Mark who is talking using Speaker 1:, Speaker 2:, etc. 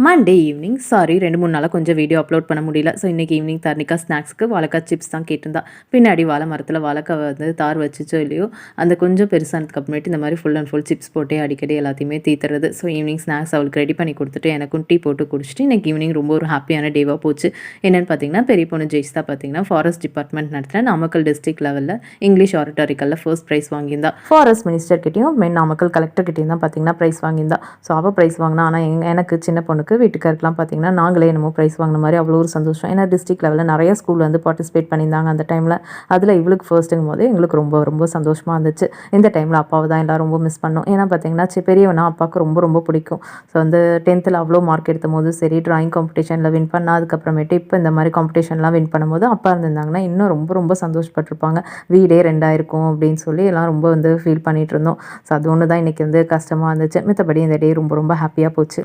Speaker 1: Monday evening sorry 2, 3 நாளாக கொஞ்சம் video upload பண்ண முடியல. ஸோ இன்றைக்கி ஈவினிங் தர்ணிகா ஸ்நாக்ஸ்க்கு வாழைக்காய் சிப்ஸ் தான் கேட்டிருந்தா. பின்னாடி வாழை மரத்தில் வாழைக்காய் வந்து தார் வச்சுச்சோ இல்லையோ, அந்த கொஞ்சம் பெருசானதுக்கு அப்புறமேட்டு இந்த மாதிரி ஃபுல் அண்ட் ஃபுல் சிப்ஸ் போட்டு அடிக்கடி எல்லாத்தையுமே தீத்துறது. ஸோ ஈவினிங் ஸ்நாக்ஸ் அவளுக்கு ரெடி பண்ணி கொடுத்துட்டு எனக்கும் டீ போட்டு குடிச்சிட்டு இன்றைக்கி ஈவினிங் ரொம்ப ஒரு ஹாப்பியான டேவாக போச்சு. என்னென்னு பார்த்தீங்கன்னா, பெரிய பொண்ணு ஜெயிஸ்தா பார்த்தீங்கன்னா ஃபாரஸ்ட் டிபார்ட்மெண்ட் நடத்துகிற நாமக்கல் டிஸ்ட்ரிக்ட் லெவலில் இங்கிலீஷ் ஆரட்டோரிக்கலில் ஃபர்ஸ்ட் ப்ரைஸ் வாங்கியிருந்தா. ஃபாரஸ்ட் மினிஸ்டர்கிட்டையும் நாமக்கல் கலெக்டர்கிட்டையும் தான் பார்த்தீங்கன்னா ப்ரைஸ் வாங்கியிருந்தா. ஸோ அவள் ப்ரைஸ் வாங்கினா. ஆனால் எனக்கு சின்ன பொண்ணுக்கு வீட்டுக்காருக்குலாம் பார்த்தீங்கன்னா நாங்களே என்னமோ ப்ரைஸ் வாங்கின மாதிரி அவ்வளோ ஒரு சந்தோஷம். ஏன்னா டிஸ்ட்ரிக்ட் லெவலில் நிறைய ஸ்கூல் வந்து பார்ட்டிசிபேட் பண்ணியிருந்தாங்க அந்த டைமில். அதில் இவளுக்கு ஃபர்ஸ்ட்டுங்கும் போது எங்களுக்கு ரொம்ப ரொம்ப சந்தோஷமாக இருந்துச்சு. இந்த டைமில் அப்பாவை தான் எல்லோரும் ரொம்ப மிஸ் பண்ணோம். ஏன்னா பார்த்தீங்கன்னா பெரியவனா அப்பாவுக்கு ரொம்ப ரொம்ப பிடிக்கும். ஸோ வந்து 10th அவ்வளோ மார்க் எடுத்த போது சரி, ட்ராயிங் காம்படிஷனில் வின் பண்ணா. அதுக்கப்புறமேட்டு இப்போ இந்த மாதிரி காம்படிஷன்லாம் வின் பண்ணும்போது அப்பா இருந்திருந்தாங்கன்னா இன்னும் ரொம்ப ரொம்ப சந்தோஷப்பட்டிருப்பாங்க. வீடே 2 இருக்கும் அப்படின்னு சொல்லி எல்லாம் ரொம்ப வந்து ஃபீல் பண்ணிகிட்டு இருந்தோம். ஸோ அது ஒன்று தான் இன்றைக்கி வந்து கஷ்டமாக இருந்துச்சு. மற்றபடி இந்த டே ரொம்ப ரொம்ப ஹாப்பியாக போச்சு.